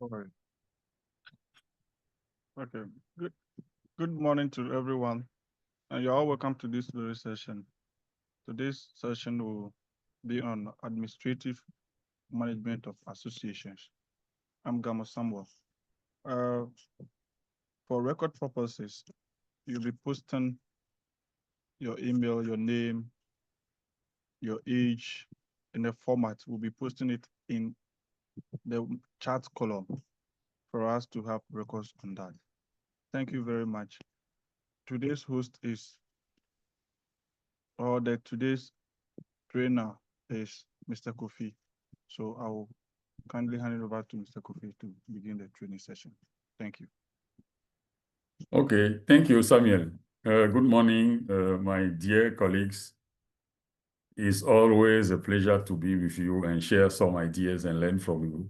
All right. Okay. Good. Good morning to everyone, and you're all welcome to this very session. Today's session will be on administrative management of associations. I'm Gamo Samuel. Uh, for record purposes, you'll be posting your email, your name, your age in a format. We'll be posting it in the chat column for us to have records on that. Thank you very much. Today's host is, or the today's trainer is Mr. Kofi. So I will kindly hand it over to Mr. Kofi to begin the training session. Thank you. Okay, thank you, Samuel. Good morning, my dear colleagues. It's always a pleasure to be with you and share some ideas and learn from you.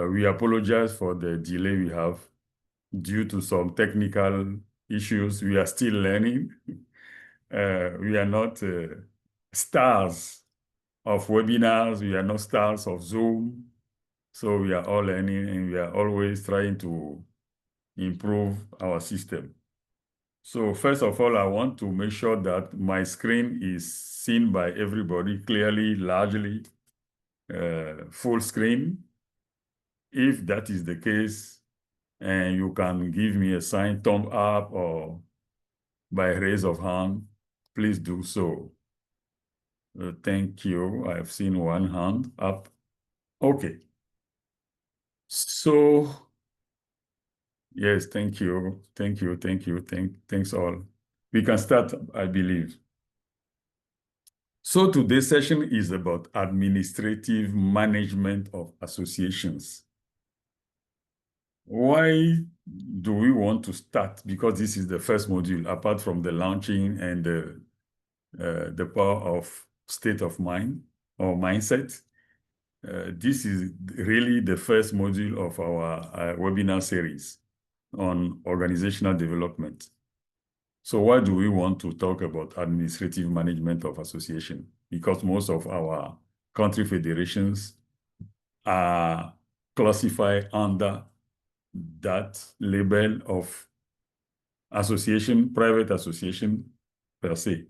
We apologize for the delay we have due to some technical issues. We are still learning. We are not stars of webinars. We are not stars of Zoom. So we are all learning and we are always trying to improve our system. So first of all, I want to make sure that my screen is seen by everybody clearly, largely, full screen. If that is the case, and you can give me a sign, thumb up, or by raise of hand, please do so. Thank you. I have seen one hand up. Okay. So, yes, thank you. Thanks all. We can start, I believe. So today's session is about administrative management of associations. Why do we want to start? Because this is the first module, apart from the launching and the power of state of mind or mindset. This is really the first module of our webinar series on organizational development. So why do we want to talk about administrative management of association? Because most of our country federations are classified under that label of association, private association per se.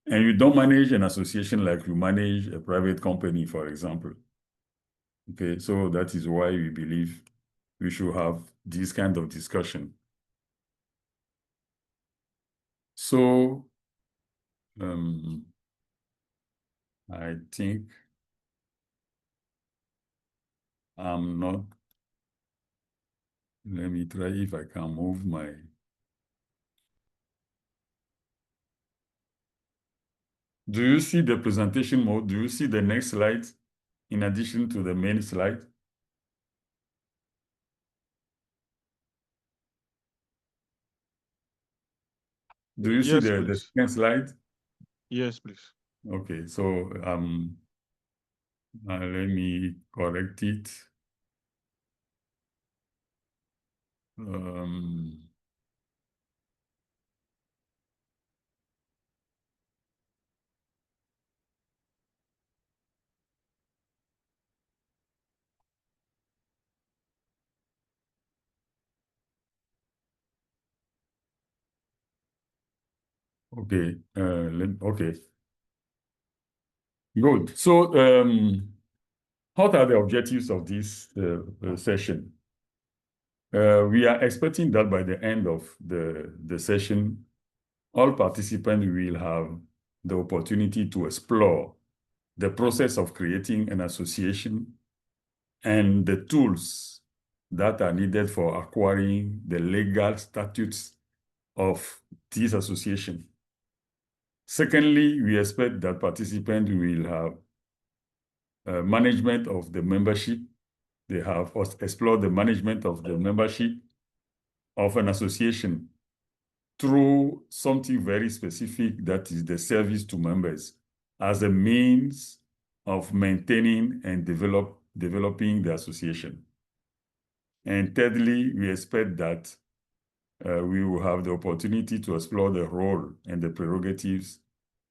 And you don't manage an association like you manage a private company, for example. Okay, so that is why we believe we should have this kind of discussion. So, I think I'm not, let me try if I can move my, do you see the presentation mode? Do you see the next slide in addition to the main slide? Do you see Yes, the please. second slide? Yes, please. Okay, so let me correct it. Okay, okay. Good. So, what are the objectives of this session? We are expecting that by the end of the session, all participants will have the opportunity to explore the process of creating an association and the tools that are needed for acquiring the legal statutes of this association. Secondly, we expect that participants will have management of the membership. They have explored the management of the membership of an association through something very specific, that is the service to members, as a means of maintaining and developing the association. And thirdly, we expect that we will have the opportunity to explore the role and the prerogatives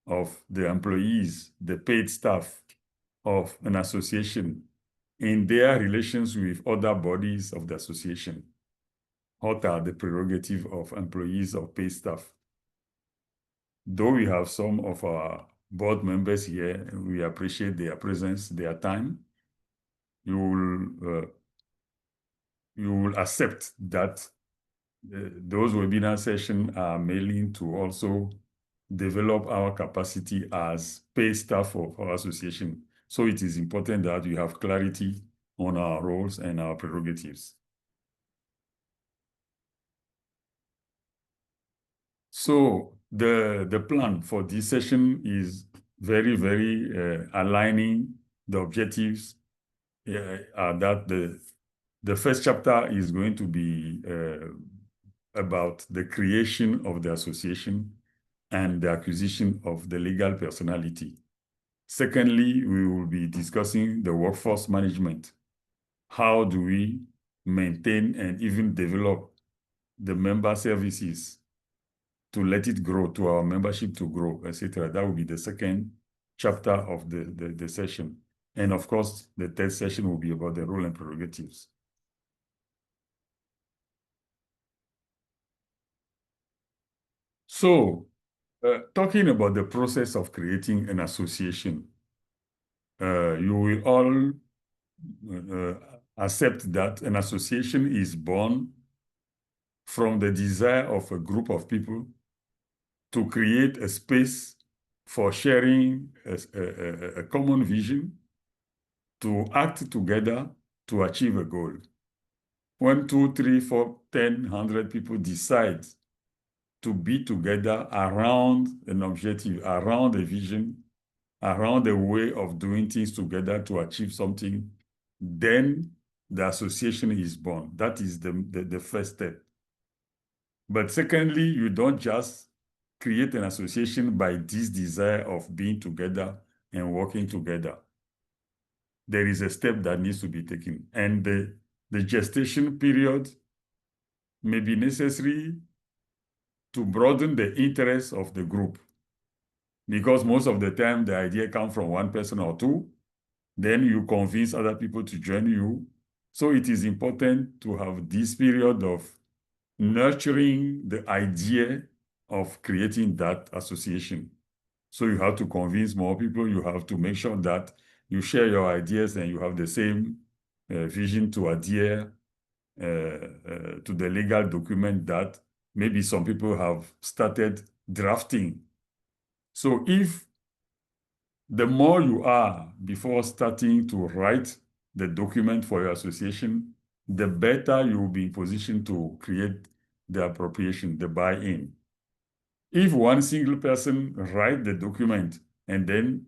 of the employees, the paid staff of an association in their relations with other bodies of the association. What are the prerogatives of employees or paid staff? Though we have some of our board members here, we appreciate their presence, their time. You will accept that those webinar sessions are mainly to also develop our capacity as paid staff of our association. So it is important that we have clarity on our roles and our prerogatives. So the plan for this session is very, very aligning the objectives that the first chapter is going to be about the creation of the association and the acquisition of the legal personality. Secondly, we will be discussing the workforce management. How do we maintain and even develop the member services to let it grow, to our membership to grow, etc. That will be the second chapter of the session. And of course, the third session will be about the role and prerogatives. So, talking about the process of creating an association, you will all accept that an association is born from the desire of a group of people to create a space for sharing a common vision, to act together to achieve a goal. When 2, 3, 4, 10, 100 people decide to be together around an objective, around a vision, around a way of doing things together to achieve something, then the association is born. That is the first step. But secondly, you don't just create an association by this desire of being together and working together. There is a step that needs to be taken. And the gestation period may be necessary to broaden the interest of the group. Because most of the time, the idea comes from one person or two. Then you convince other people to join you. So it is important to have this period of nurturing the idea of creating that association. So you have to convince more people. You have to make sure that you share your ideas and you have the same vision to adhere to the legal document that maybe some people have started drafting. So if the more you are before starting to write the document for your association, the better you will be in position to create the appropriation, the buy-in. If one single person write the document and then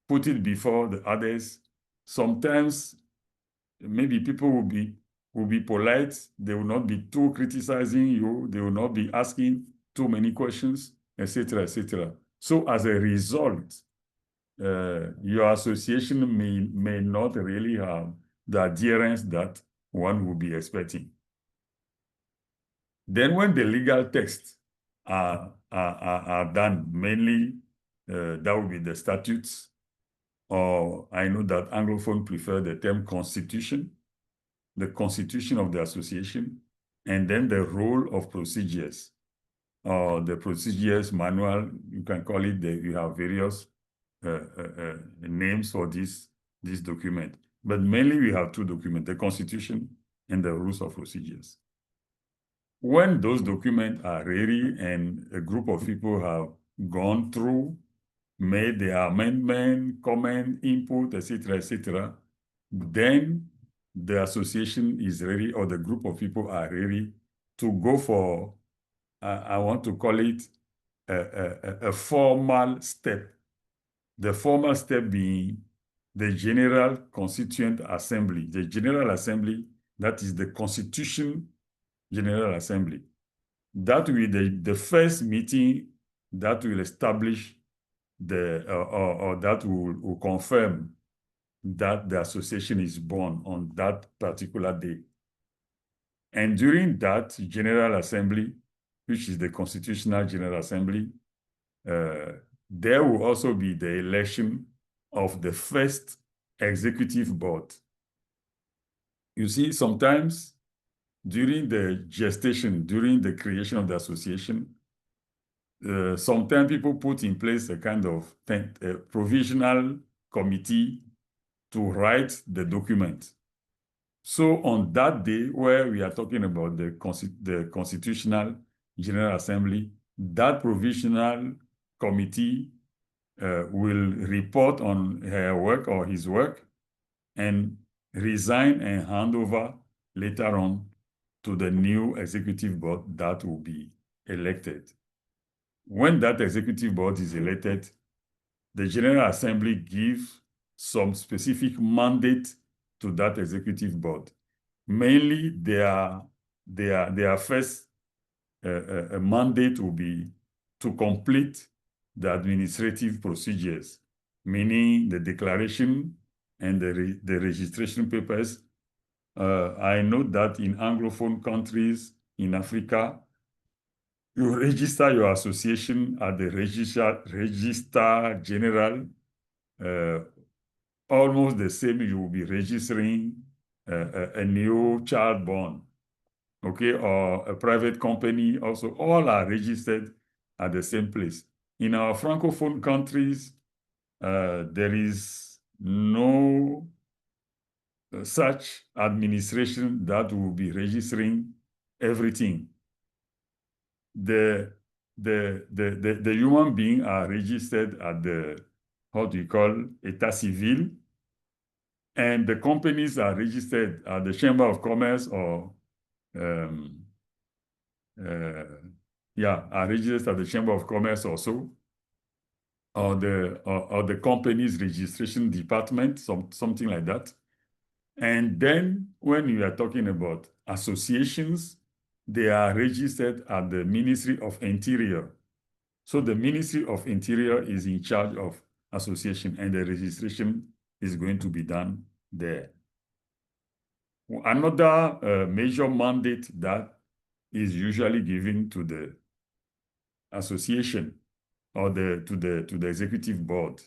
put it before the others, sometimes maybe people will be polite. They will not be too criticizing you. They will not be asking too many questions, etc., etc. So as a result, your association may not really have the adherence that one would be expecting. Then when the legal texts are done, mainly that will be the statutes, or I know that Anglophone prefer the term constitution, the constitution of the association, and then the rule of procedures, or the procedures manual, you can call it, you have various names for this document. But mainly we have two documents, the constitution and the rules of procedures. When those documents are ready and a group of people have gone through, made their amendment, comment, input, etc., then the association is ready, or the group of people are ready to go for, I want to call it a formal step. The formal step being the General Constituent Assembly. The General Assembly, that is the Constitution General Assembly. That will be the first meeting that will establish or that will confirm that the association is born on that particular day. And during that General Assembly, which is the Constitutional General Assembly, there will also be the election of the first executive board. You see, sometimes during the gestation, during the creation of the association, sometimes people put in place a kind of provisional committee to write the document. So on that day where we are talking about the Constitutional General Assembly, that provisional committee will report on her work or his work and resign and hand over later on to the new executive board that will be elected. When that executive board is elected, the General Assembly gives some specific mandate to that executive board. Mainly, their first mandate will be to complete the administrative procedures, meaning the declaration and the registration papers. I know that in Anglophone countries in Africa, you register your association at the Register General. Almost the same, you will be registering a new child born, okay, or a private company. Also, all are registered at the same place. In our Francophone countries, there is no such administration that will be registering everything. The human beings are registered at the, how do you call, État civil, and the companies are registered at the Chamber of Commerce or are registered at the Chamber of Commerce also, or the company's registration department, something like that. And then when you are talking about associations, they are registered at the Ministry of Interior. So the Ministry of Interior is in charge of association, and the registration is going to be done there. Another major mandate that is usually given to the association or to the executive board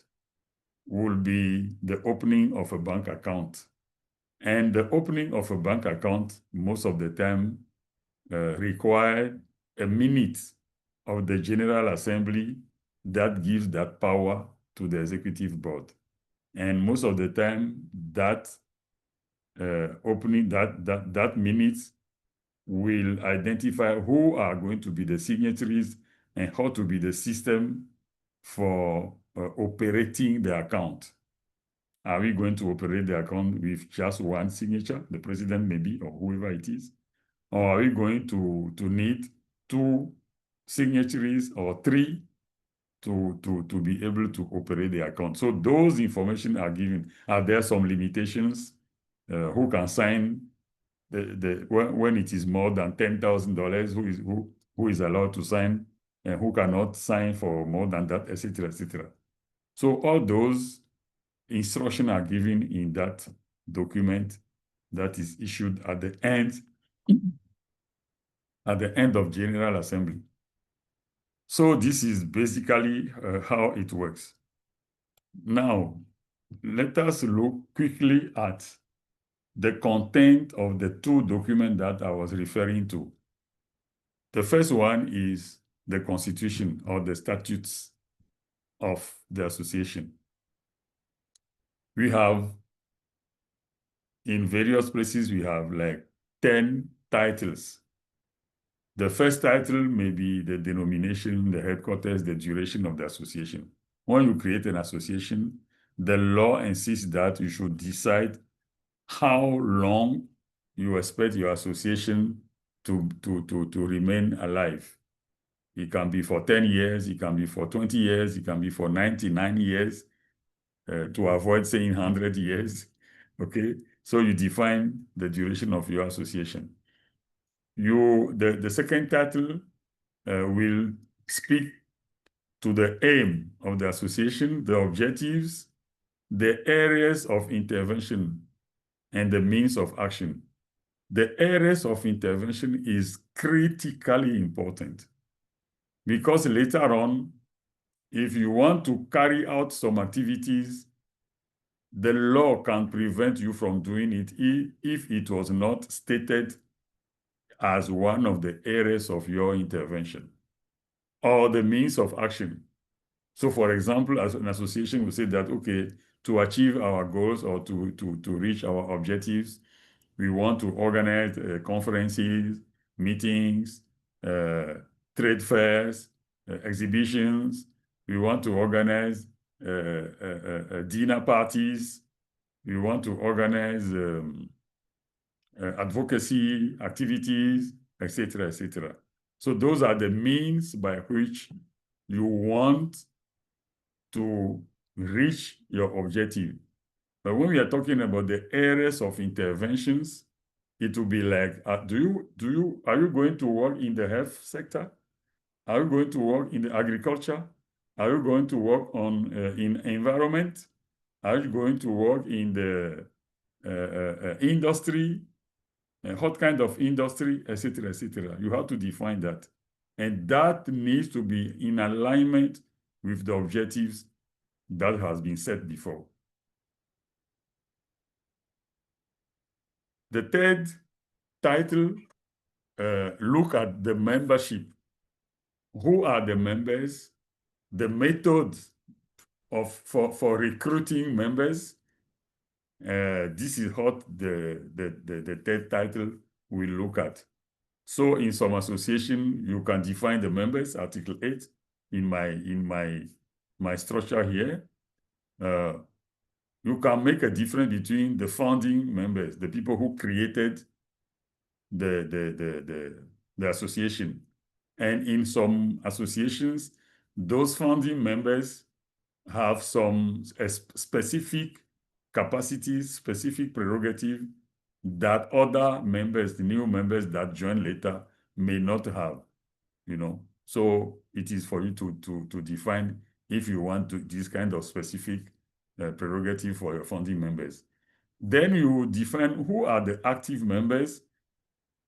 will be the opening of a bank account. And the opening of a bank account most of the time require a minute of the General Assembly that gives that power to the executive board. And most of the time that opening, that minutes will identify who are going to be the signatories and how to be the system for operating the account. Are we going to operate the account with just one signature, the president maybe, or whoever it is? Or are we going to need 2 signatories or 3 to be able to operate the account? So those information are given. Are there some limitations? Who can sign when it is more than $10,000? Who is allowed to sign, and who cannot sign for more than that, etc., etc. So all those instructions are given in that document that is issued at the end of General Assembly. So this is basically how it works. Now, let us look quickly at the content of the 2 documents that I was referring to. The first one is the Constitution or the statutes of the association. We have, in various places, we have like 10 titles. The first title may be the denomination, the headquarters, the duration of the association. When you create an association, the law insists that you should decide how long you expect your association to remain alive. It can be for 10 years, it can be for 20 years, it can be for 99 years, to avoid saying 100 years, okay? So you define the duration of your association. The second title will speak to the aim of the association, the objectives, the areas of intervention, and the means of action. The areas of intervention is critically important because later on, if you want to carry out some activities the law can prevent you from doing it if it was not stated as one of the areas of your intervention or the means of action. So, for example, as an association, we say that, okay, to achieve our goals or to reach our objectives, we want to organize conferences, meetings, trade fairs, exhibitions. We want to organize dinner parties. We want to organize advocacy activities, etc., etc. So those are the means by which you want to reach your objective. But when we are talking about the areas of interventions, it will be like, are you going to work in the health sector? Are you going to work in the agriculture? Are you going to work on in environment? Are you going to work in the industry? What kind of industry, etc., etc. You have to define that. And that needs to be in alignment with the objectives that has been set before. The third title, look at the membership. Who are the members? The methods for recruiting members. This is what the third title will look at. So in some association, you can define the members, Article 8, in my structure here. You can make a difference between the founding members, the people who created the association. And in some associations, those founding members have some specific capacities, specific prerogative that other members, the new members that join later, may not have, you know. So it is for you to define if you want to this kind of specific prerogative for your founding members. Then you define who are the active members,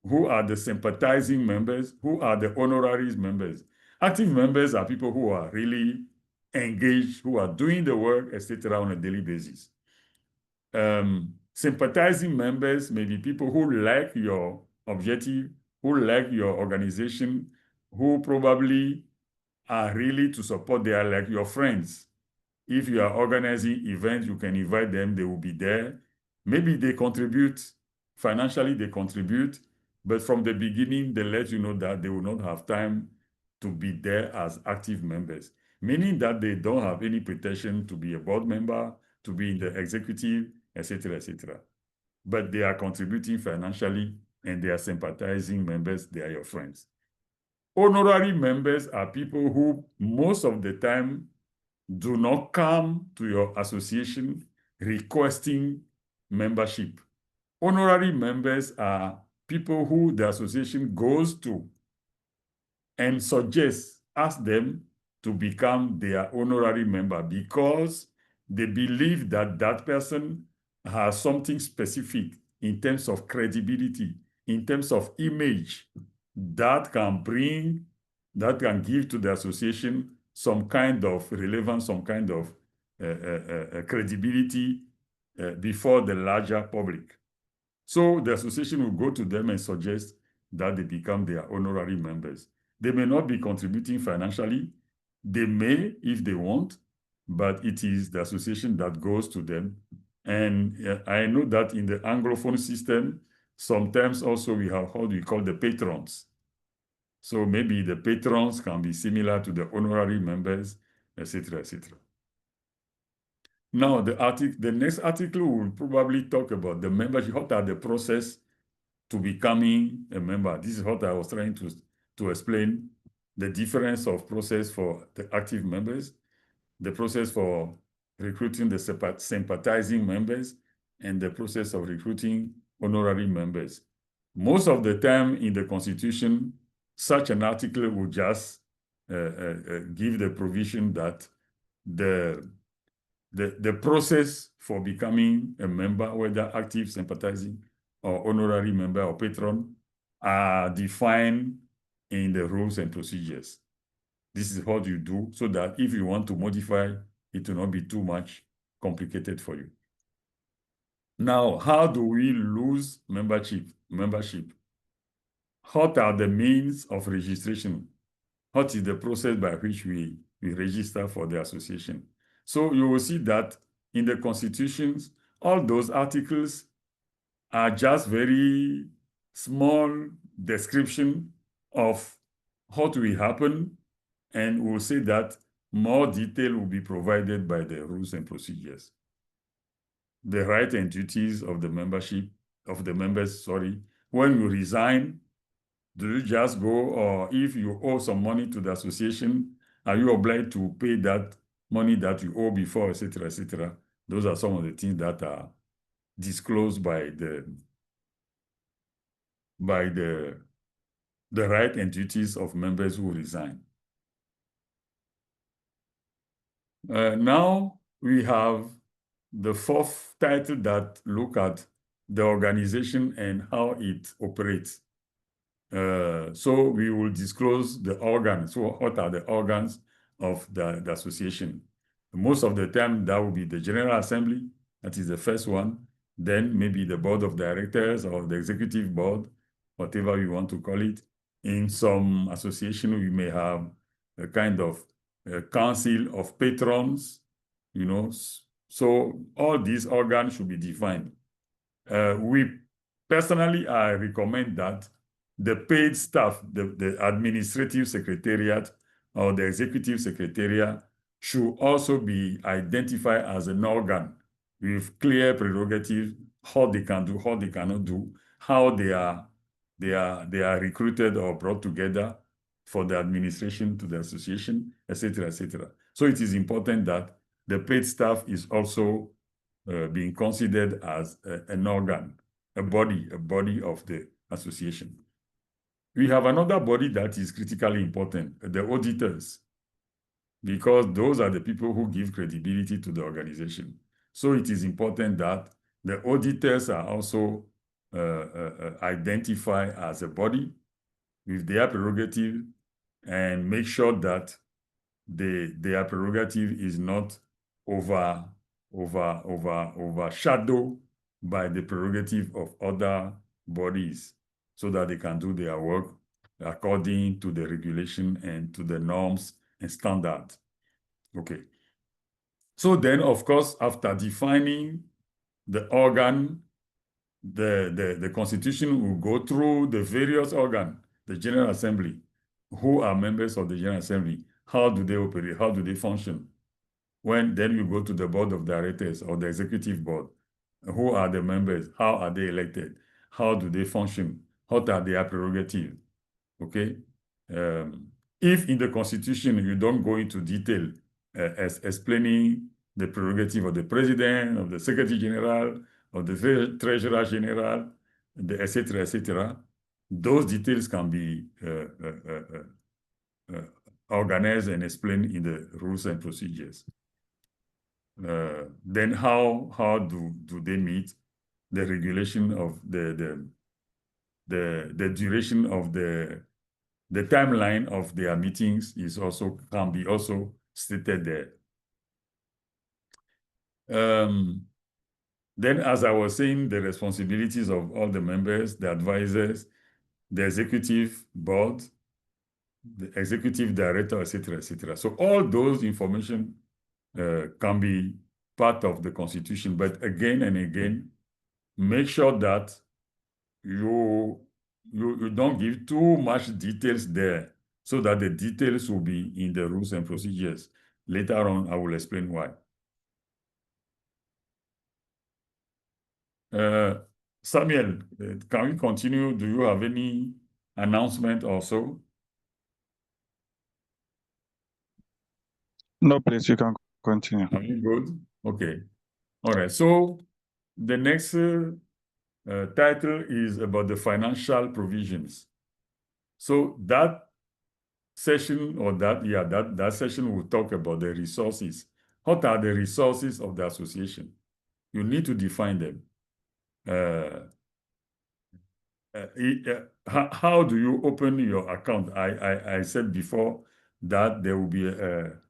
who are the sympathizing members, who are the honorary members. Active members are people who are really engaged, who are doing the work, etc., on a daily basis. Sympathizing members may be people who like your objective, who like your organization, who probably are really to support. They are like your friends. If you are organizing events, you can invite them, they will be there. Maybe they contribute, financially they contribute, but from the beginning, they let you know that they will not have time to be there as active members, meaning that they don't have any pretension to be a board member, to be in the executive, etc., etc. But they are contributing financially and they are sympathizing members, they are your friends. Honorary members are people who most of the time do not come to your association requesting membership. Honorary members are people who the association goes to and ask them to become their honorary member because they believe that that person has something specific in terms of credibility, in terms of image, that can give to the association some kind of relevance, some kind of credibility before the larger public. So the association will go to them and suggest that they become their honorary members. They may not be contributing financially. They may if they want, but it is the association that goes to them. And I know that in the Anglophone system, sometimes also we have what we call the patrons. So maybe the patrons can be similar to the honorary members, etc., etc. Now, the next article will probably talk about the membership. What are the process to becoming a member? This is what I was trying to explain, the difference of process for the active members, the process for recruiting the sympathizing members, and the process of recruiting honorary members. Most of the time in the Constitution, such an article will just give the provision that the process for becoming a member, whether active, sympathizing, or honorary member or patron, are defined in the rules and procedures. This is what you do so that if you want to modify, it will not be too much complicated for you. Now, how do we lose membership? What are the means of registration? What is the process by which we register for the association? So you will see that in the constitutions, all those articles are just very small description of what will happen, and we'll say that more detail will be provided by the rules and procedures. The rights and duties of the members, when you resign, do you just go, or if you owe some money to the association, are you obliged to pay that money that you owe before, etc., etc.? Those are some of the things that are disclosed by the right and duties of members who resign. Now we have the fourth title that look at the organization and how it operates. So we will disclose the organs. So what are the organs of the association? Most of the time, that will be the General Assembly. That is the first one. Then maybe the Board of Directors or the Executive Board, whatever you want to call it. In some association, we may have a kind of council of patrons, So all these organs should be defined. Personally, I recommend that the paid staff, the administrative secretariat or the executive secretariat should also be identified as an organ with clear prerogatives, how they can do, how they cannot do, how they are recruited or brought together for the administration to the association, etc., etc. So it is important that the paid staff is also being considered as an organ, a body of the association. We have another body that is critically important, the auditors, because those are the people who give credibility to the organization. So it is important that the auditors are also identified as a body with their prerogative and make sure that their prerogative is not overshadowed by the prerogative of other bodies, so that they can do their work according to the regulation and to the norms and standards. Okay. So then, of course, after defining the organ, the Constitution will go through the various organs, the General Assembly. Who are members of the General Assembly? How do they operate? How do they function? Then you go to the Board of Directors or the Executive Board. Who are the members? How are they elected? How do they function? What are their prerogatives? Okay. If in the Constitution you don't go into detail as explaining the prerogative of the President, of the Secretary General, of the Treasurer General, etc., etc., those details can be organized and explained in the rules and procedures. Then how do they meet? The regulation of the duration of the timeline of their meetings can be also stated there. Then, as I was saying, the responsibilities of all the members, the advisors, the executive board, the executive director, etc., etc. So all those information can be part of the Constitution, but again and again, make sure that you don't give too much details there, so that the details will be in the rules and procedures. Later on, I will explain why. Samuel, can we continue? Do you have any announcement also? No, please, you can continue. Are you good? Okay. All right. So the next title is about the financial provisions. So that session that session will talk about the resources. What are the resources of the association? You need to define them. How do you open your account? I said before that there will be the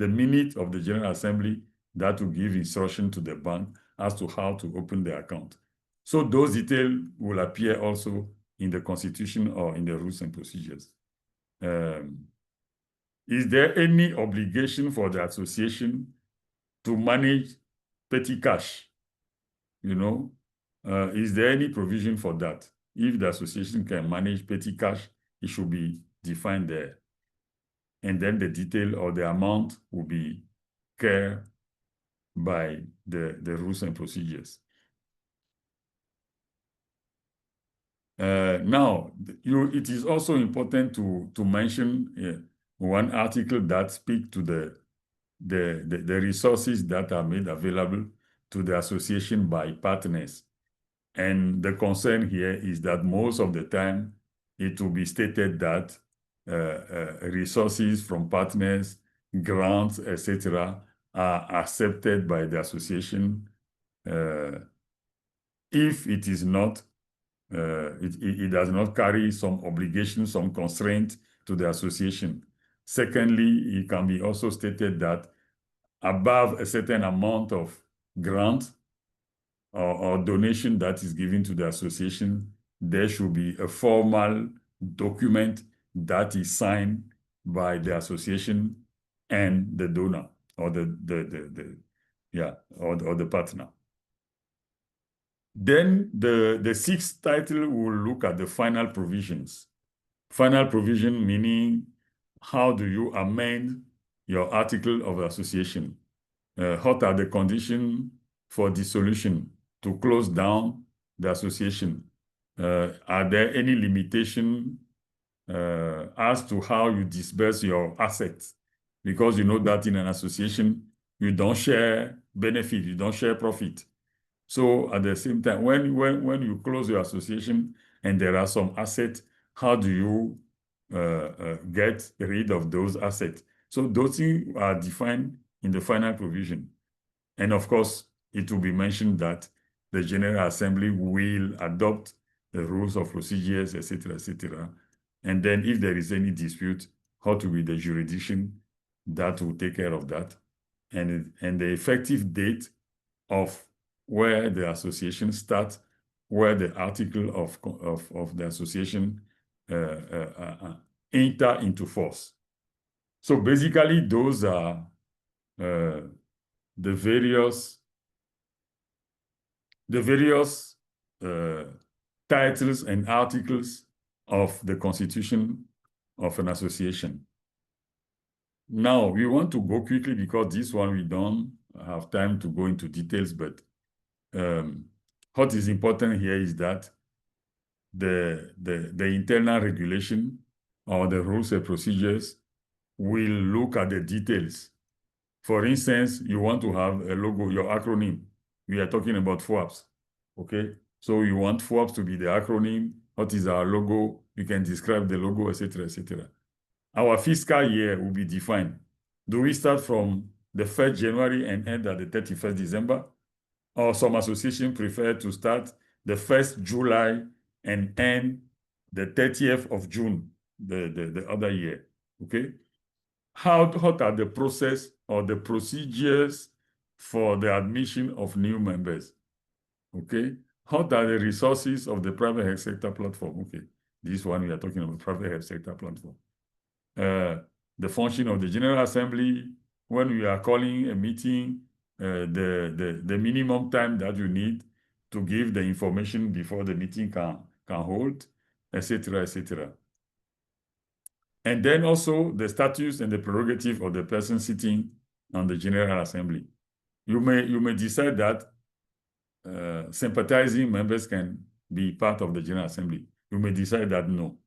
minute of the General Assembly that will give instruction to the bank as to how to open the account. So those details will appear also in the Constitution or in the rules and procedures. Is there any obligation for the association to manage petty cash? Is there any provision for that? If the association can manage petty cash, it should be defined there. And then the detail or the amount will be cared by the rules and procedures. Now, it is also important to mention one article that speaks to the resources that are made available to the association by partners. And the concern here is that most of the time, it will be stated that resources from partners, grants, etc., are accepted by the association. If it is not, it does not carry some obligations, some constraint to the association. Secondly, it can be also stated that above a certain amount of grant or donation that is given to the association, there should be a formal document that is signed by the association and the donor or the partner. Then the sixth title will look at the final provisions. Final provision meaning how do you amend your article of association? What are the conditions for dissolution to close down the association? Are there any limitation as to how you disperse your assets? Because you know that in an association, you don't share benefit, you don't share profit. So at the same time, when you close your association and there are some assets, how do you get rid of those assets? So those things are defined in the final provision. And of course, it will be mentioned that the General Assembly will adopt the rules of procedures, etc., etc. And then if there is any dispute, how to be the jurisdiction that will take care of that. And the effective date of where the association starts, where the article of the association enter into force. So basically, those are the various titles and articles of the constitution of an association. Now, we want to go quickly because this one we don't have time to go into details, but what is important here is that the internal regulation or the rules and procedures will look at the details. For instance, you want to have a logo, your acronym. We are talking about FOASPS, okay? So you want FOASPS to be the acronym. What is our logo? You can describe the logo, etc., etc. Our fiscal year will be defined. Do we start from the 1st January and end at the 31st December? Or some associations prefer to start the 1st July and end the 30th of June, the other year, okay? What are the process or the procedures for the admission of new members? Okay. What are the resources of the private health sector platform? Okay. This one we are talking about private health sector platform. The function of the General Assembly, when we are calling a meeting, the minimum time that you need to give the information before the meeting can hold, etc., etc. And then also the status and the prerogative of the person sitting on the General Assembly. You may decide that sympathizing members can be part of the General Assembly. You may decide that no.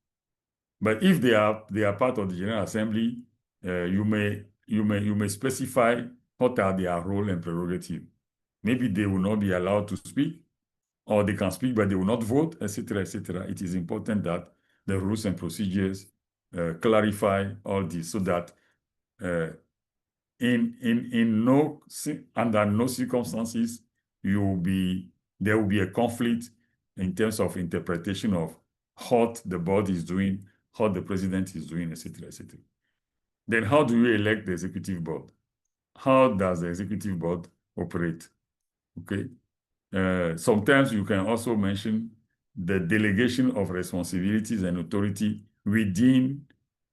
But if they are part of the General Assembly, you may specify what are their role and prerogative. Maybe they will not be allowed to speak, or they can speak but they will not vote, etc., etc. It is important that the rules and procedures clarify all this so that under no circumstances there will be a conflict in terms of interpretation of what the board is doing, what the president is doing, etc., etc. Then how do you elect the executive board? How does the executive board operate? Okay, Sometimes you can also mention the delegation of responsibilities and authority within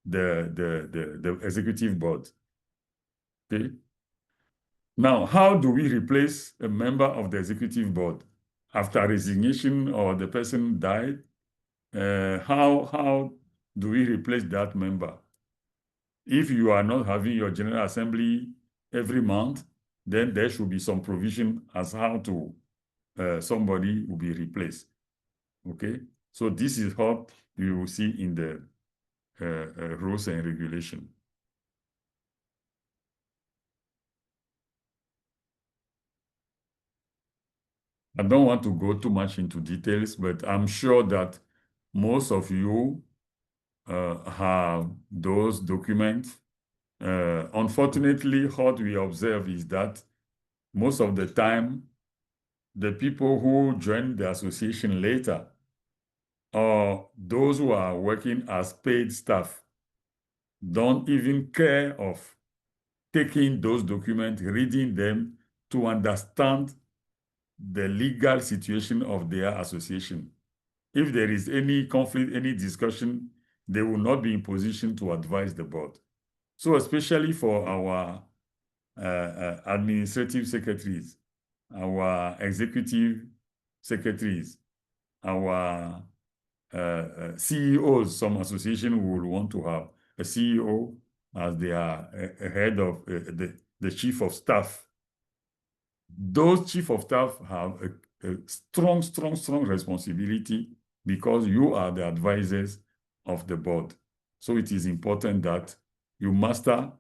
the executive board. Okay. Now, how do we replace a member of the executive board after resignation or the person died? How do we replace that member? If you are not having your general assembly every month, then there should be some provision as how to somebody will be replaced. Okay, so this is what you will see in the rules and regulation. I don't want to go too much into details, but I'm sure that most of you have those documents. Unfortunately, what we observe is that most of the time, the people who join the association later or those who are working as paid staff don't even care of taking those documents, reading them to understand the legal situation of their association. If there is any conflict, any discussion, they will not be in position to advise the board. So especially for our administrative secretaries, our executive secretaries, our CEOs, some association will want to have a CEO as their head of the chief of staff. Those chief of staff have a strong responsibility because you are the advisors of the board. So it is important that you master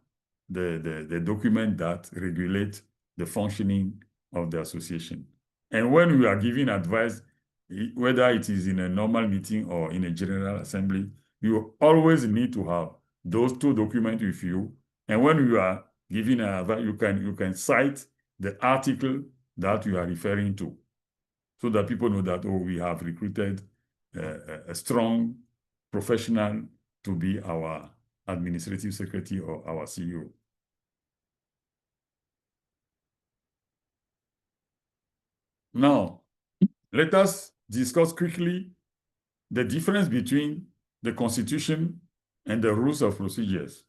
the document that regulate the functioning of the association. And when we are giving advice, whether it is in a normal meeting or in a general assembly, you always need to have those two documents with you. And when you are giving advice, you can cite the article that you are referring to, so that people know that, oh, we have recruited a strong professional to be our administrative secretary or our CEO. Now, let us discuss quickly the difference between the Constitution and the rules of procedures.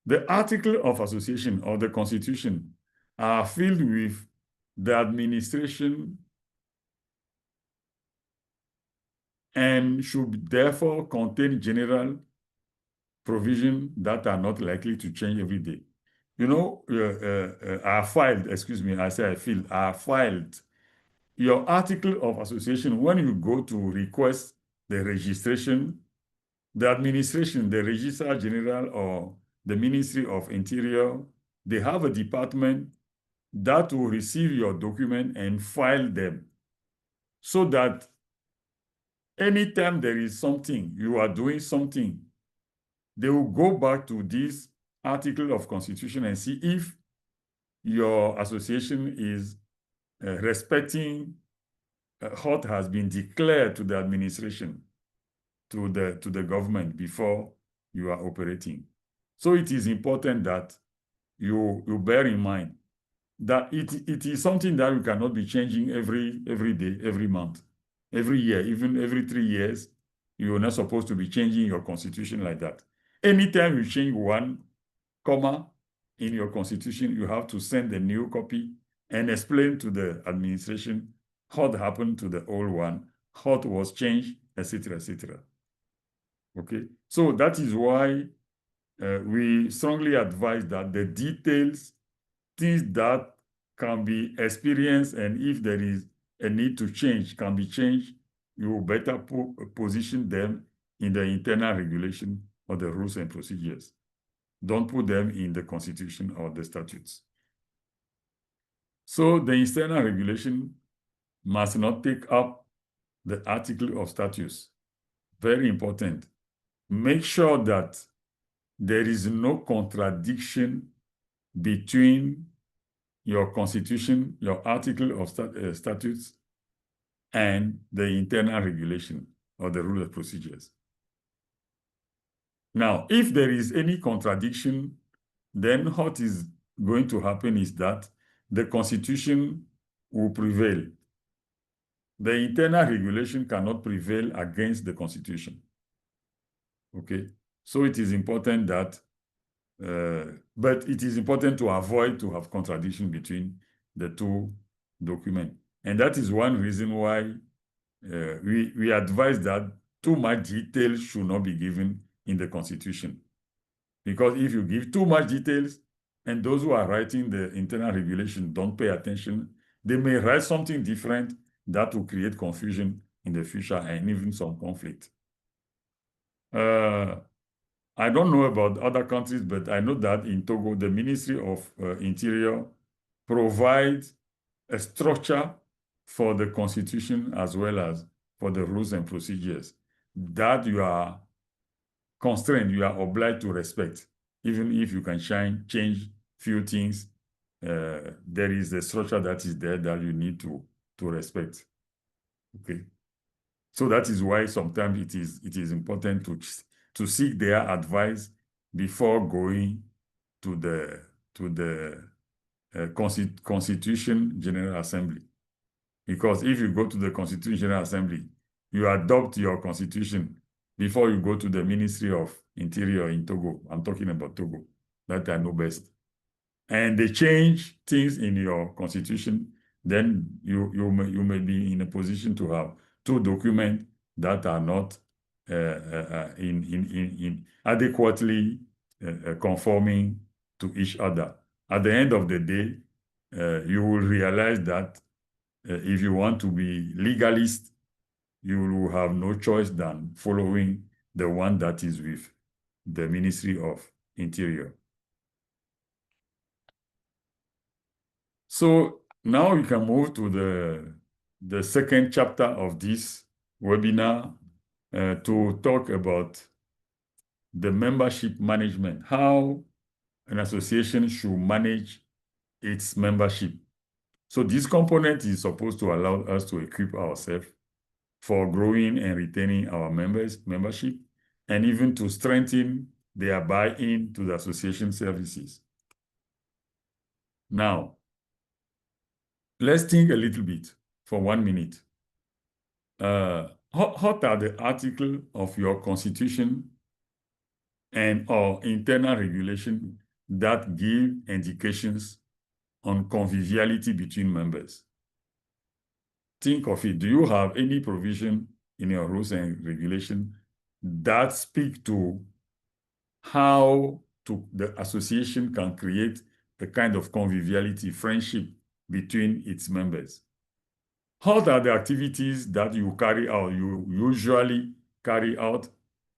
The article of association or the Constitution are filled with the administration and should therefore contain general provisions that are not likely to change every day. You know, I filed your article of association. When you go to request the registration, the administration, the Registrar General or the Ministry of Interior, they have a department that will receive your document and file them, so that anytime there is something, you are doing something, they will go back to this article of Constitution and see if your association is respecting what has been declared to the administration, to the government before you are operating. So it is important that you bear in mind that it is something that you cannot be changing every day, every month, every year, even every 3 years. You are not supposed to be changing your constitution like that. Anytime you change one comma in your constitution, you have to send a new copy and explain to the administration what happened to the old one, what was changed, etc., etc. Okay, so that is why we strongly advise that the details, things that can be experienced, and if there is a need to change, can be changed, you better position them in the internal regulation or the rules and procedures. Don't put them in the Constitution or the statutes. So the external regulation must not take up the article of statutes. Very important. Make sure that there is no contradiction between your Constitution, your article of statutes, and the internal regulation or the rule of procedures. Now, if there is any contradiction, then what is going to happen is that the Constitution will prevail. The internal regulation cannot prevail against the Constitution. Okay, so it is important that, but it is important to avoid to have contradiction between the two documents. And that is one reason why we advise that too much detail should not be given in the Constitution. Because if you give too much details and those who are writing the internal regulation don't pay attention, they may write something different that will create confusion in the future and even some conflict. I don't know about other countries, but I know that in Togo, the Ministry of Interior provides a structure for the Constitution as well as for the rules and procedures that you are constrained, you are obliged to respect. Even if you can change few things, there is a structure that is there that you need to respect. Okay. So that is why sometimes it is important to seek their advice before going to the Constitution General Assembly. Because if you go to the Constitution General Assembly, you adopt your constitution before you go to the Ministry of Interior in Togo. I'm talking about Togo, that I know best. And they change things in your constitution, then you may be in a position to have two documents that are not in adequately conforming to each other. At the end of the day, you will realize that if you want to be legalist, you will have no choice than following the one that is with the Ministry of Interior. So now we can move to the second chapter of this webinar to talk about the membership management, how an association should manage its membership. So this component is supposed to allow us to equip ourselves for growing and retaining our membership, and even to strengthen their buy-in to the association services. Now, let's think a little bit for 1 minute. What are the articles of your constitution and or internal regulation that give indications on conviviality between members? Think of it. Do you have any provision in your rules and regulation that speak to how the association can create a kind of conviviality, friendship between its members? What are the activities that you carry out, you usually carry out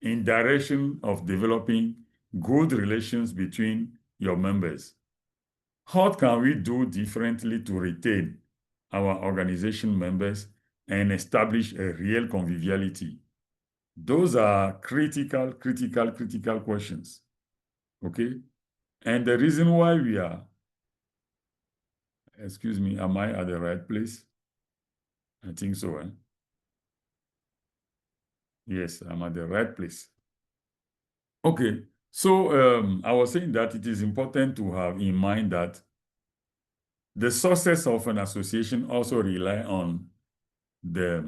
in direction of developing good relations between your members? What can we do differently to retain our organization members and establish a real conviviality? Those are critical questions. Okay? And the reason why we are, excuse me, am I at the right place? I think so. Yes, I'm at the right place. Okay, so I was saying that it is important to have in mind that the success of an association also rely on the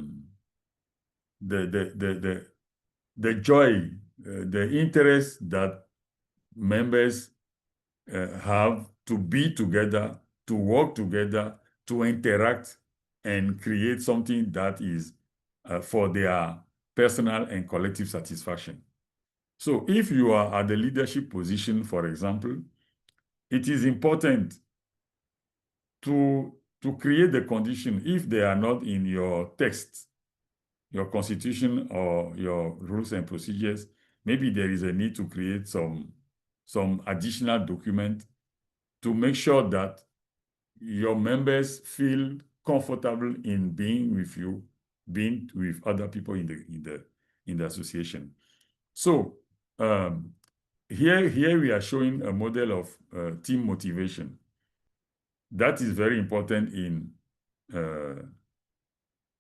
joy, the interest that members have to be together, to work together, to interact and create something that is for their personal and collective satisfaction. So if you are at the leadership position, for example, it is important to create the condition, if they are not in your text, your constitution or your rules and procedures, maybe there is a need to create some additional document to make sure that your members feel comfortable in being with you, being with other people in the association. So here we are showing a model of team motivation. That is very important in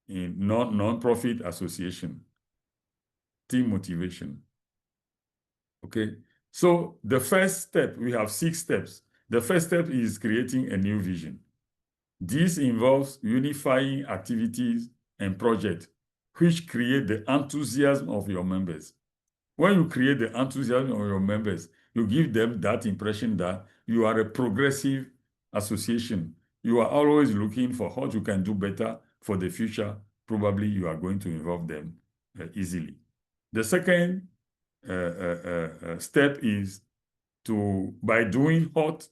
non-profit association. Team motivation. Okay, so the first step, we have 6 steps. The first step is creating a new vision. This involves unifying activities and projects which create the enthusiasm of your members. When you create the enthusiasm of your members, you give them that impression that you are a progressive association. You are always looking for how you can do better for the future. Probably you are going to involve them easily. The second step is by doing what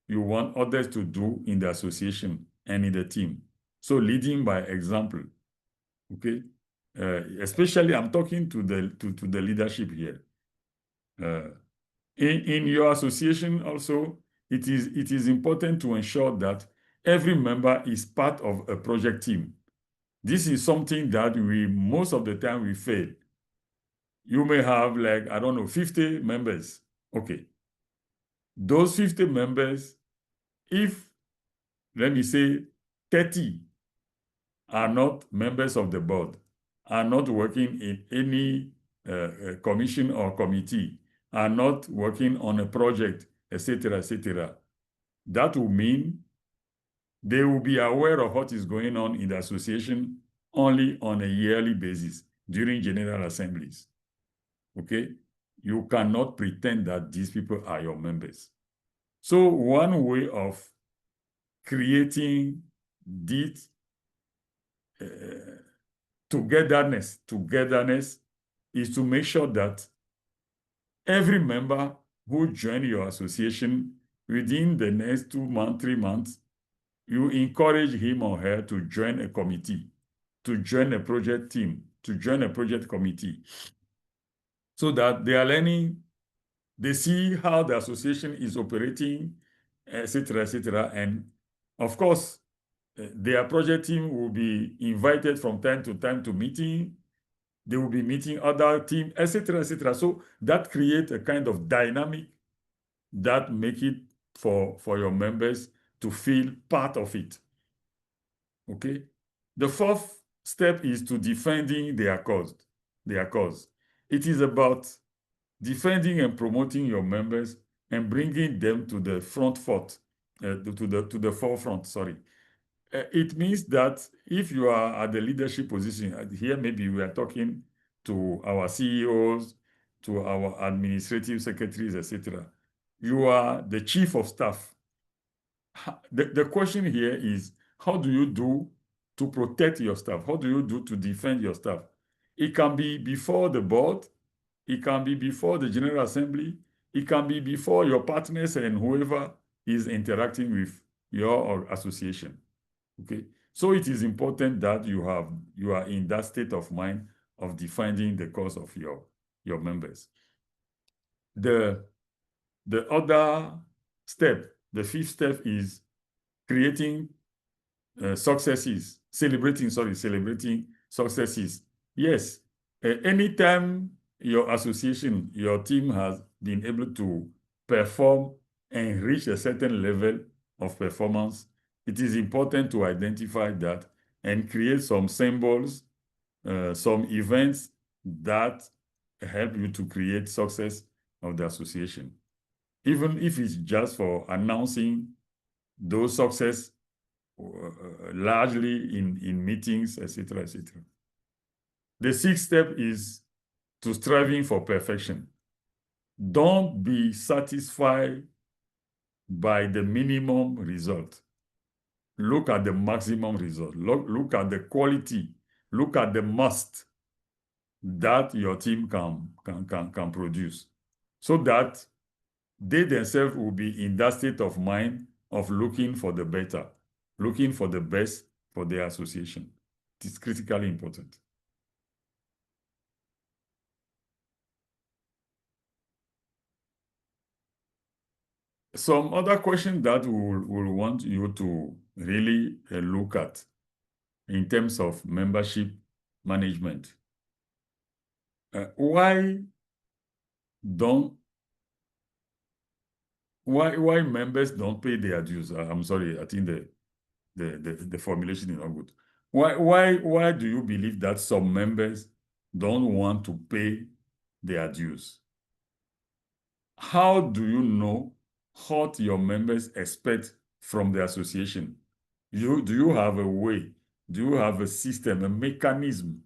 you want others to do in the association and in the team. So leading by example, okay? Especially I'm talking to the leadership here. In your association also, it is important to ensure that every member is part of a project team. This is something that most of the time we fail. You may have like, I don't know, 50 members. Okay. Those 50 members, if, let me say, 30 are not members of the board, are not working in any commission or committee, are not working on a project, etc., that will mean they will be aware of what is going on in the association only on a yearly basis during general assemblies. Okay? You cannot pretend that these people are your members. So one way of creating this togetherness is to make sure that every member who join your association within the next 2 months, 3 months, you encourage him or her to join a committee, to join a project team, to join a project committee, so that they are learning, they see how the association is operating, etc., and of course, their project team will be invited from time to time to meeting. They will be meeting other teams, etc. So that creates a kind of dynamic that make it for your members to feel part of it. Okay. The fourth step is to defending their cause. It is about defending and promoting your members and bringing them to the forefront. Sorry. It means that if you are at the leadership position, here maybe we are talking to our CEOs, to our administrative secretaries, etc. You are the chief of staff. The question here is, how do you do to protect your staff? How do you do to defend your staff? It can be before the board. It can be before the General Assembly. It can be before your partners and whoever is interacting with your association. Okay, so it is important that you are in that state of mind of defending the cause of your members. The other step, the fifth step, is creating celebrating successes. Yes, anytime your association, your team has been able to perform and reach a certain level of performance, it is important to identify that and create some symbols, some events that help you to create success of the association. Even if it's just for announcing those success largely in meetings, etc. The sixth step is to striving for perfection. Don't be satisfied by the minimum result. Look at the maximum result. Look at the quality. Look at the must that your team can produce, so that they themselves will be in that state of mind of looking for the better, looking for the best for their association. It is critically important. Some other questions that we'll want you to really look at in terms of membership management. Why members don't pay their dues? I'm sorry, I think the formulation is not good. Why do you believe that some members don't want to pay their dues? How do you know what your members expect from the association? Do you have a way? Do you have a system, a mechanism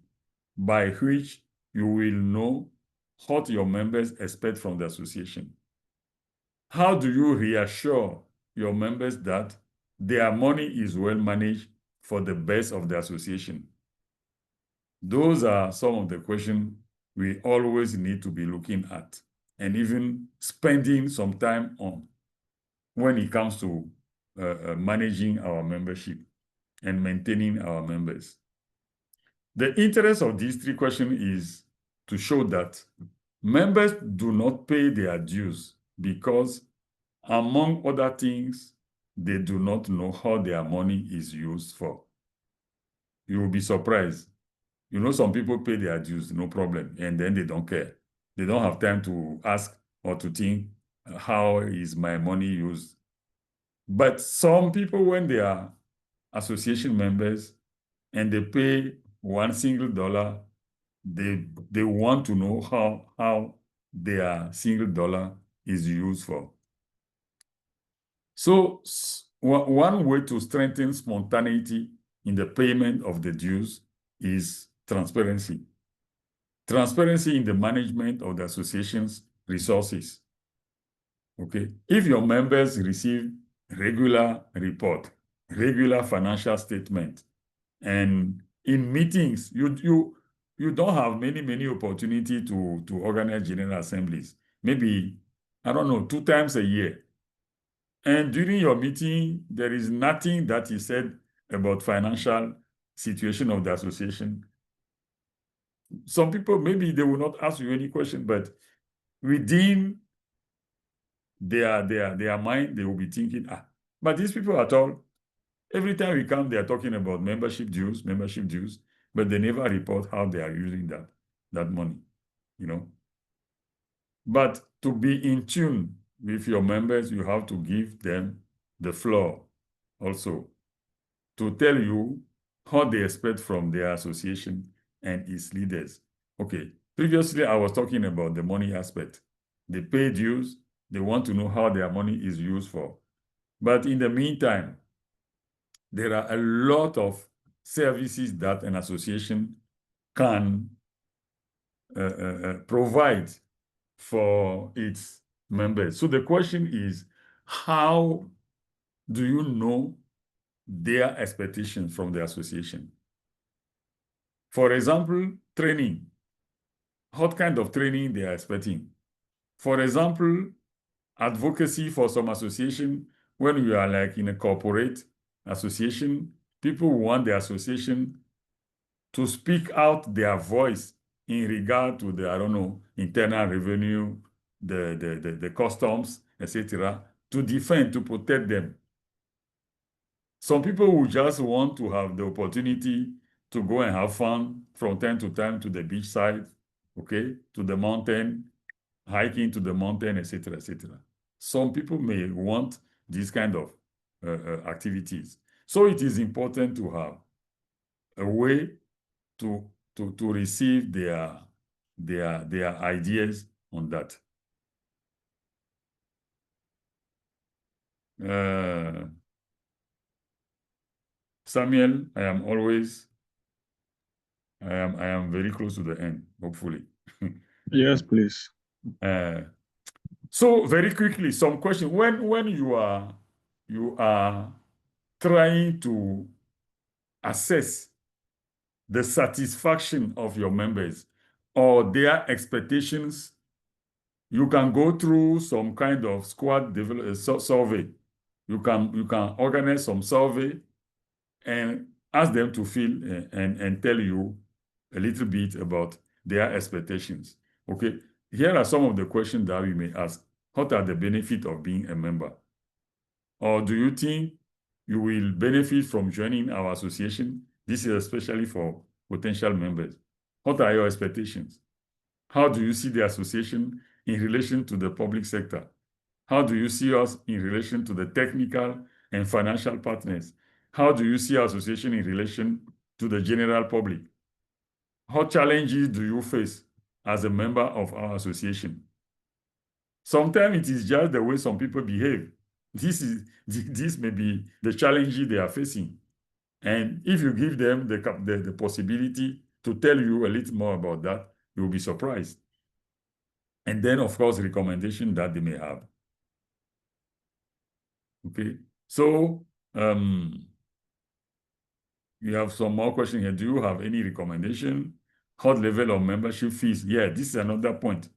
by which you will know what your members expect from the association? How do you reassure your members that their money is well managed for the best of the association? Those are some of the questions we always need to be looking at and even spending some time on when it comes to managing our membership and maintaining our members. The interest of these three questions is to show that members do not pay their dues because, among other things, they do not know how their money is used for. You will be surprised. You know, some people pay their dues, no problem, and then they don't care. They don't have time to ask or to think, how is my money used? But some people, when they are association members and they pay $1, they want to know how their $1 is used for. So one way to strengthen spontaneity in the payment of the dues is transparency. Transparency in the management of the association's resources. Okay, if your members receive regular report, regular financial statement, and in meetings, you don't have many opportunity to organize general assemblies. Maybe, I don't know, 2 times a year. And during your meeting, there is nothing that is said about financial situation of the association. Some people, maybe they will not ask you any question, but within their mind, they will be thinking, but these people at all, every time we come, they are talking about membership dues, but they never report how they are using that money, you know. But to be in tune with your members, you have to give them the floor also to tell you what they expect from their association and its leaders. Okay, previously I was talking about the money aspect. They pay dues, they want to know how their money is used for. But in the meantime, there are a lot of services that an association can provide for its members. So the question is, how do you know their expectations from the association? For example, training. What kind of training they are expecting? For example, advocacy for some association. When you are like in a corporate association, people want the association to speak out their voice in regard to the, I don't know, internal revenue, the customs, etc., to defend, to protect them. Some people will just want to have the opportunity to go and have fun from time to time to the beach side, okay, to the mountain, hiking to the mountain, etc., etc. Some people may want these kind of activities. So it is important to have a way to receive their ideas on that. Samuel, I am very close to the end, hopefully. Yes, please. So very quickly, some question. When you are trying to assess the satisfaction of your members or their expectations, you can go through some kind of squad survey. You can organize some survey and ask them to fill and tell you a little bit about their expectations. Okay, here are some of the questions that we may ask. What are the benefits of being a member? Or do you think you will benefit from joining our association? This is especially for potential members. What are your expectations? How do you see the association in relation to the public sector? How do you see us in relation to the technical and financial partners? How do you see our association in relation to the general public? What challenges do you face as a member of our association? Sometimes it is just the way some people behave this may be the challenges they are facing. And if you give them the possibility to tell you a little more about that, you'll be surprised. And then, of course, recommendation that they may have. Okay, so we have some more questions here. Do you have any recommendation? What level of membership fees? Yeah, this is another point.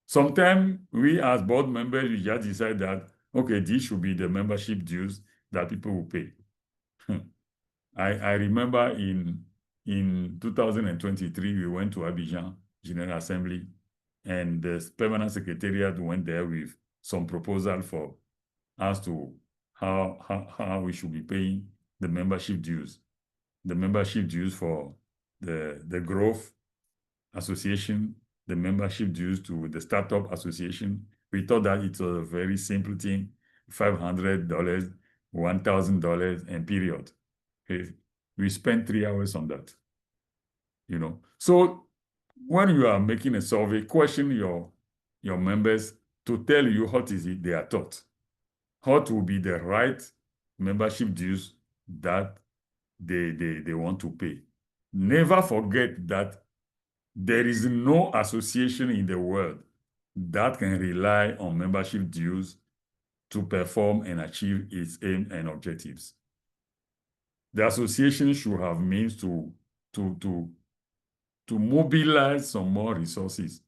Sometimes we as board members, we just decide that, okay, this should be the membership dues that people will pay. I remember in 2023, we went to Abidjan General Assembly, and the permanent secretariat went there with some proposal for as to how we should be paying the membership dues. The membership dues for the Growth Association, the membership dues to the Startup Association. We thought that it was a very simple thing, $500, $1,000, and period. Okay. We spent 3 hours on that. So when you are making a survey, question your members to tell you what is it they are taught. What will be the right membership dues that they want to pay. Never forget that there is no association in the world that can rely on membership dues to perform and achieve its aim and objectives. The association should have means to mobilize some more resources.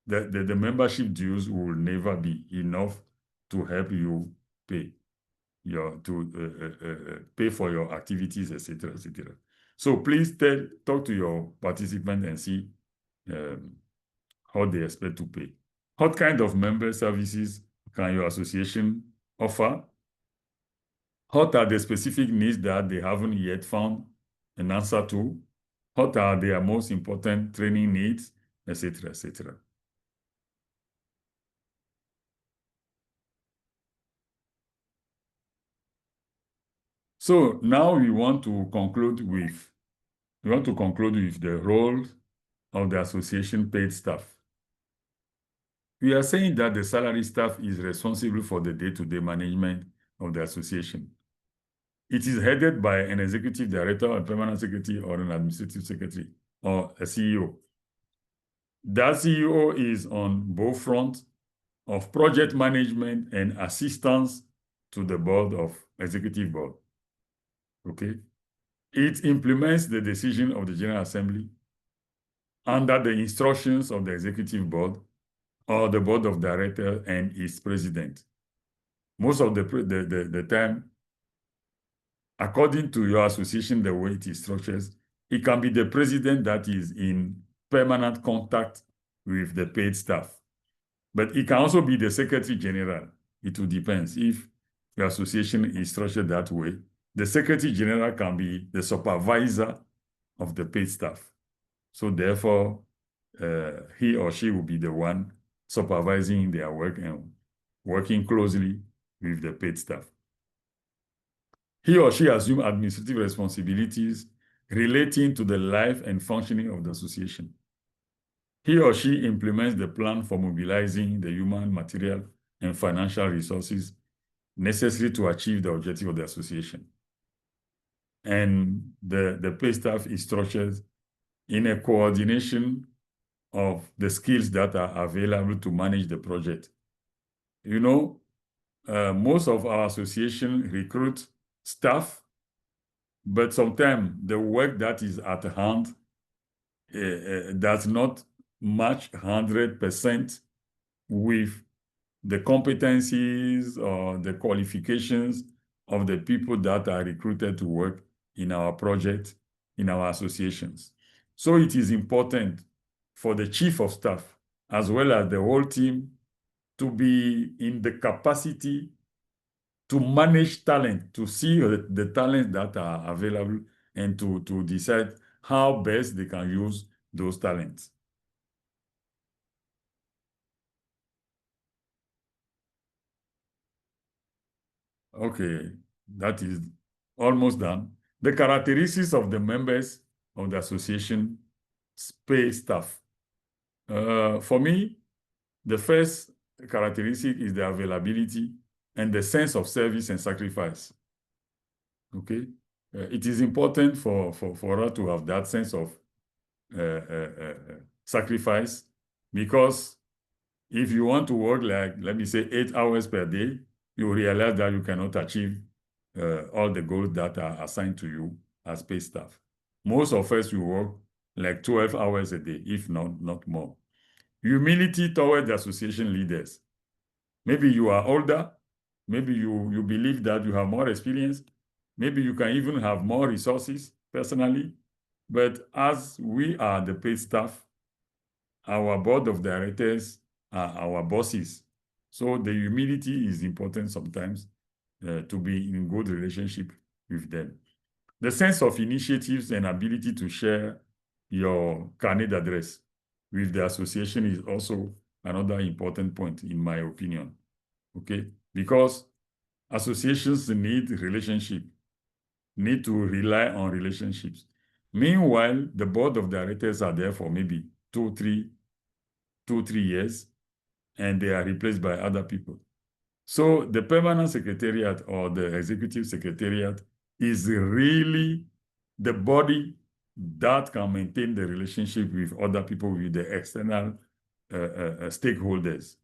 The membership dues will never be enough to help you pay pay for your activities, etc., etc. So please talk to your participants and see how they expect to pay. What kind of member services can your association offer? What are the specific needs that they haven't yet found an answer to? What are their most important training needs, etc., etc. So now we want to conclude with the role of the association paid staff. We are saying that the salary staff is responsible for the day-to-day management of the association. It is headed by an executive director, a permanent secretary, or an administrative secretary, or a CEO. That CEO is on both fronts of project management and assistance to the executive board. Okay? It implements the decision of the General Assembly under the instructions of the executive board or the board of directors and its president. Most of the time, according to your association, the way it is structured, it can be the president that is in permanent contact with the paid staff. But it can also be the secretary general. It will depend. If your association is structured that way, the secretary general can be the supervisor of the paid staff. So therefore, he or she will be the one supervising their work and working closely with the paid staff. He or she assumes administrative responsibilities relating to the life and functioning of the association. He or she implements the plan for mobilizing the human, material, and financial resources necessary to achieve the objective of the association. And the paid staff is structured in a coordination of the skills that are available to manage the project. Most of our association recruit staff, but sometimes the work that is at hand does not match 100% with the competencies or the qualifications of the people that are recruited to work in our project, in our associations. So it is important for the chief of staff, as well as the whole team, to be in the capacity to manage talent, to see the talents that are available, and to decide how best they can use those talents. Okay, that is almost done. The characteristics of the members of the association pay staff. For me, the first characteristic is the availability. and the sense of service and sacrifice. Okay, it is important for us to have that sense of sacrifice, because if you want to work like, let me say, 8 hours per day, you realize that you cannot achieve all the goals that are assigned to you as paid staff. Most of us will work like 12 hours a day, if not more. Humility toward the association leaders. Maybe you are older, maybe you believe that you have more experience, maybe you can even have more resources personally, but as we are the paid staff, our board of directors are our bosses. So the humility is important sometimes to be in good relationship with them. The sense of initiatives and ability to share your carnet address with the association is also another important point, in my opinion. Okay, because associations need relationship, need to rely on relationships. Meanwhile, the board of directors are there for maybe 2-3 years, and they are replaced by other people. So the permanent secretariat or the executive secretariat is really the body that can maintain the relationship with other people, with the external stakeholders.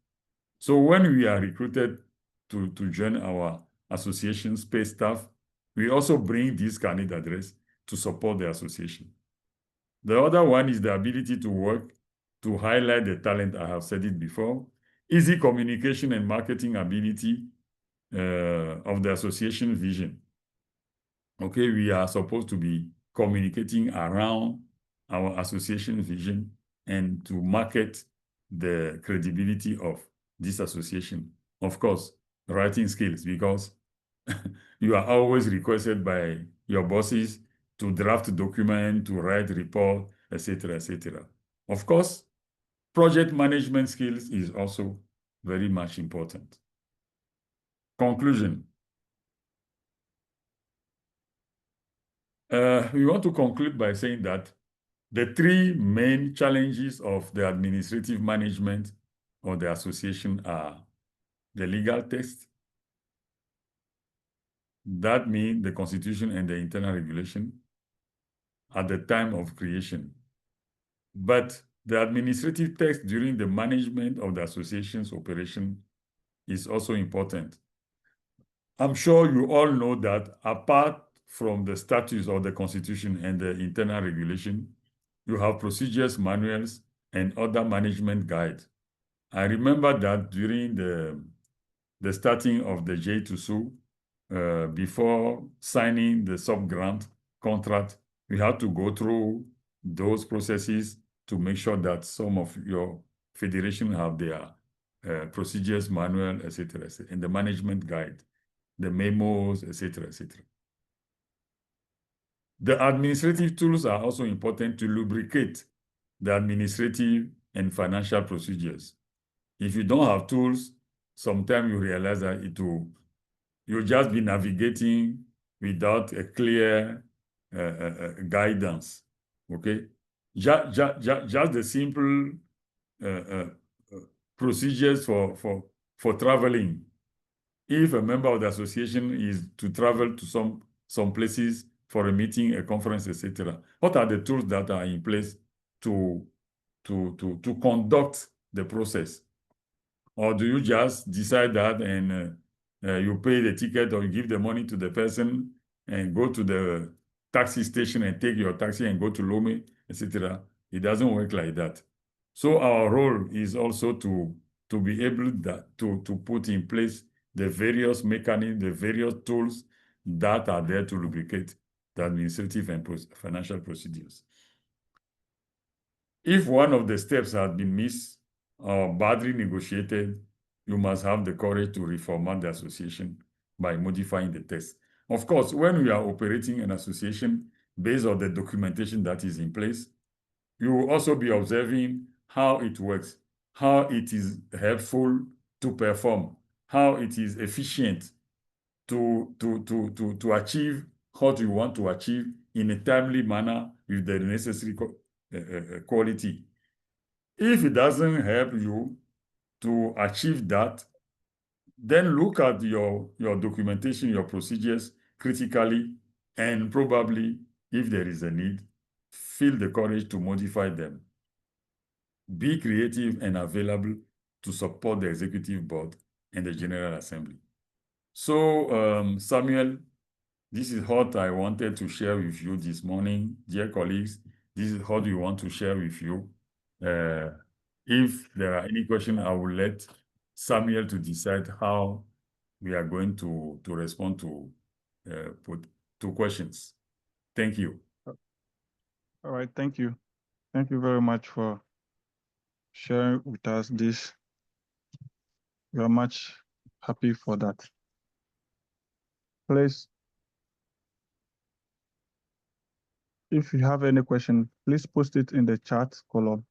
So when we are recruited to join our association's paid staff, we also bring this carnet address to support the association. The other one is the ability to work to highlight the talent. I have said it before. Easy communication and marketing ability of the association vision. Okay, we are supposed to be communicating around our association vision and to market the credibility of this association. Of course, writing skills, because you are always requested by your bosses to draft document, to write report, etc., etc. Of course, project management skills is also very much important. Conclusion. We want to conclude by saying that the three main challenges of the administrative management of the association are the legal text, that means the constitution and the internal regulation at the time of creation. But the administrative text during the management of the association's operation is also important. I'm sure you all know that apart from the statutes of the constitution and the internal regulation, you have procedures manuals and other management guides. I remember that during the starting of the J2SU, before signing the sub-grant contract, we had to go through those processes to make sure that some of your federation have their procedures manual, etc., and the management guide, the memos, etc., etc. The administrative tools are also important to lubricate the administrative and financial procedures. If you don't have tools, sometimes you realize that you'll just be navigating without a clear guidance. Okay, just the simple procedures for traveling. If a member of the association is to travel to some places for a meeting, a conference, etc., what are the tools that are in place to conduct the process? Or do you just decide that and you pay the ticket, or you give the money to the person and go to the taxi station and take your taxi and go to Lome, etc.? It doesn't work like that. So our role is also to be able to put in place the various mechanisms, the various tools that are there to lubricate the administrative and financial procedures. If one of the steps has been missed or badly negotiated, you must have the courage to reformat the association by modifying the text. Of course, when we are operating an association based on the documentation that is in place, you will also be observing how it works, how it is helpful to perform, how it is efficient to achieve what you want to achieve in a timely manner with the necessary quality. If it doesn't help you to achieve that, Then look at your documentation, your procedures critically, and probably, if there is a need, feel the courage to modify them. Be creative and available to support the executive board and the General Assembly. So, Samuel, this is what I wanted to share with you this morning. Dear colleagues, this is what we want to share with you. If there are any questions, I will let Samuel to decide how we are going to respond to questions. Thank you. All right, thank you. Thank you very much for sharing with us this. We are much happy for that. Please, if you have any question, please post it in the chat column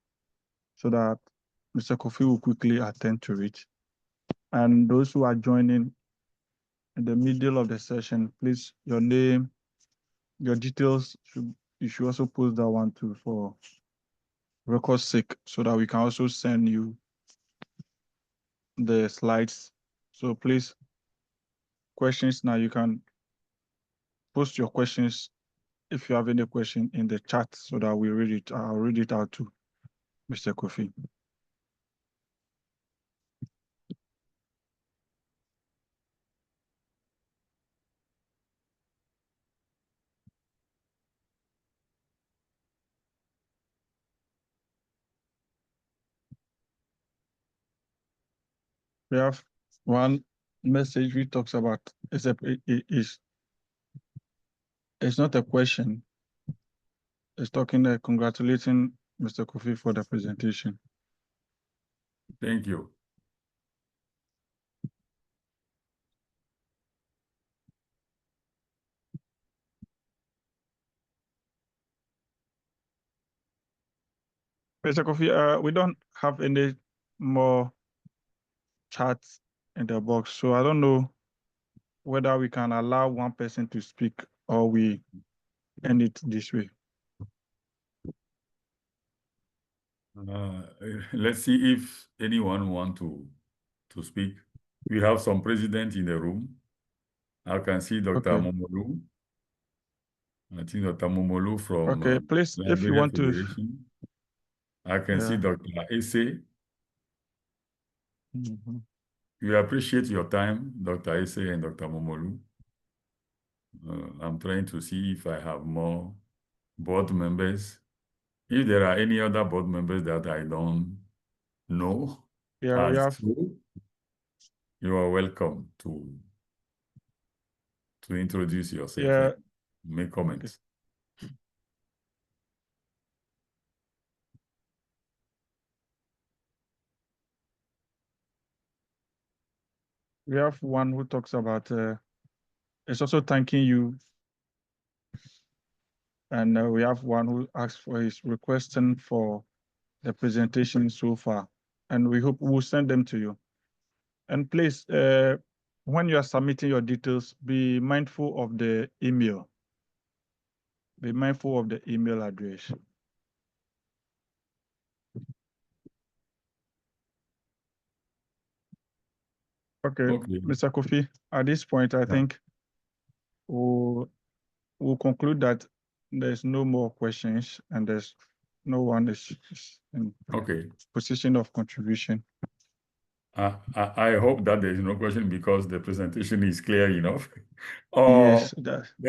so that Mr. Kofi will quickly attend to it. And those who are joining in the middle of the session, please, your name, your details, you should also post that one too for record's sake so that we can also send you the slides. So please, questions now, you can post your questions if you have any question in the chat so that we read it. I'll read it out to Mr. Kofi. We have one message which talks about, it's not a question. It's talking, congratulating Mr. Kofi for the presentation. Thank you. Mr. Kofi, we don't have any more chats in the box, so I don't know whether we can allow one person to speak or we end it this way. Let's see if anyone wants to speak. We have some presidents in the room. I can see Dr. Okay. Momolu. I think Dr. Momolu from Okay, please, if you Liberia want to. Federation. I can see Dr. Ese. We appreciate your time, Dr. Ese and Dr. Momolu. I'm trying to see if I have more board members. If there are any other board members that I don't know, Yeah, we have. You are welcome to introduce yourself and make comments. Okay. We have one who talks about, it's also thanking you. And we have one who asked for his requesting for the presentation so far. And we hope we'll send them to you. And please, when you are submitting your details, be mindful of the email. Be mindful of the email address. Okay, Mr. Kofi, at this point, I think we'll conclude that there's no more questions and there's no one is in position of contribution. I hope that there is no question because the presentation is clear enough. Yes,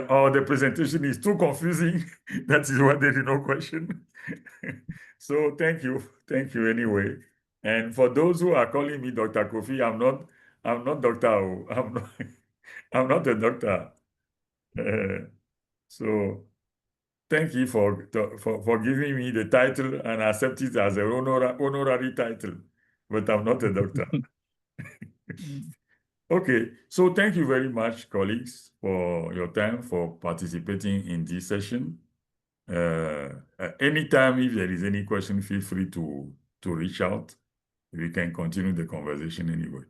or the presentation is too confusing. That is why there is no question. So thank you anyway. And for those who are calling me Dr. Kofi, I'm not Dr. I'm not a doctor. So thank you for giving me the title and accept it as an honorary title, but I'm not a doctor. Okay, so thank you very much, colleagues, for your time, for participating in this session. Anytime, if there is any question, feel free to reach out. We can continue the conversation anyway.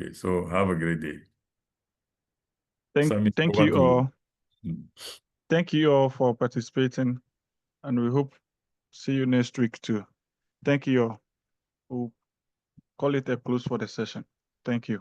Okay, so have a great day. Thank you all. Thank you all for participating, and we hope see you next week too. Thank you all. We'll call it a close for the session. Thank you.